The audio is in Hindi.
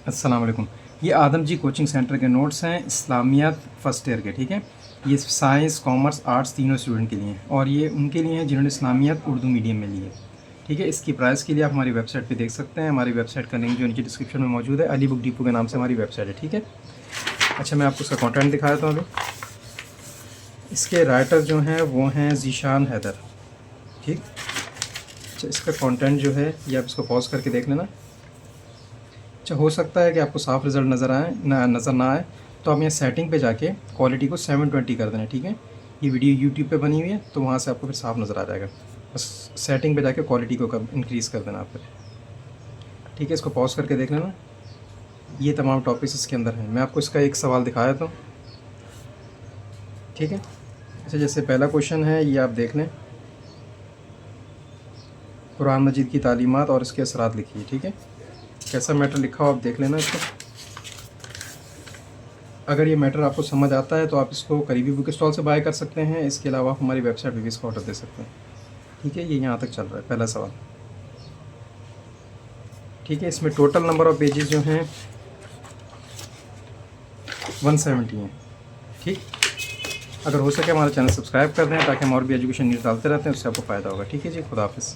अस्सलाम वालेकुम। ये आदम जी कोचिंग सेंटर के नोट्स हैं इस्लामियात फ़र्स्ट ईयर के, ठीक है। ये साइंस, कॉमर्स, आर्ट्स तीनों स्टूडेंट के लिए हैं और ये उनके लिए हैं जिन्होंने इस्लामियात उर्दू मीडियम में ली है, ठीक है। इसकी प्राइस के लिए आप हमारी वेबसाइट पे देख सकते हैं। हमारी वेबसाइट का लिंक जो नीचे डिस्क्रिप्शन में मौजूद है, अली बुक डिपो के नाम से हमारी वेबसाइट है, ठीक है। अच्छा, मैं आपको इसका कॉन्टेंट दिखा देता हूँ अभी। इसके राइटर जो हैं वो हैं ज़ीशान हैदर, ठीक। अच्छा, इसका कॉन्टेंट जो है ये आप इसको पॉज करके देख लेना। अच्छा, हो सकता है कि आपको साफ़ रिज़ल्ट नज़र ना आए, तो आप यहाँ सेटिंग पे जाके क्वालिटी को 720 कर देना, ठीक है। ये वीडियो यूट्यूब पे बनी हुई है तो वहाँ से आपको फिर साफ़ नज़र आ जाएगा। बस सेटिंग पे जाके क्वालिटी को कम इंक्रीज़ कर देना आप फिर, ठीक है। इसको पॉज करके देख लेना। ये तमाम टॉपिक्स इसके अंदर हैं। मैं आपको इसका एक सवाल दिखाया था, ठीक है। अच्छा, जैसे पहला क्वेश्चन है ये आप देख लें, कुरान मजीद की तालीमात और इसके असरात लिखिए, ठीक है। कैसा मैटर लिखा हो आप देख लेना इसको। अगर ये मैटर आपको समझ आता है तो आप इसको करीबी बुक स्टॉल से बाय कर सकते हैं। इसके अलावा आप हमारी वेबसाइट पर भी इसका ऑर्डर दे सकते हैं, ठीक है। ये यहाँ तक चल रहा है पहला सवाल, ठीक है। इसमें टोटल नंबर ऑफ़ पेजेस जो हैं 170 हैं, ठीक। अगर हो सके हमारा चैनल सब्सक्राइब कर दें ताकि हम और भी एजुकेशन न्यूज़ डालते रहते हैं, उससे आपको फ़ायदा होगा, ठीक है जी। खुदा हाफिज़।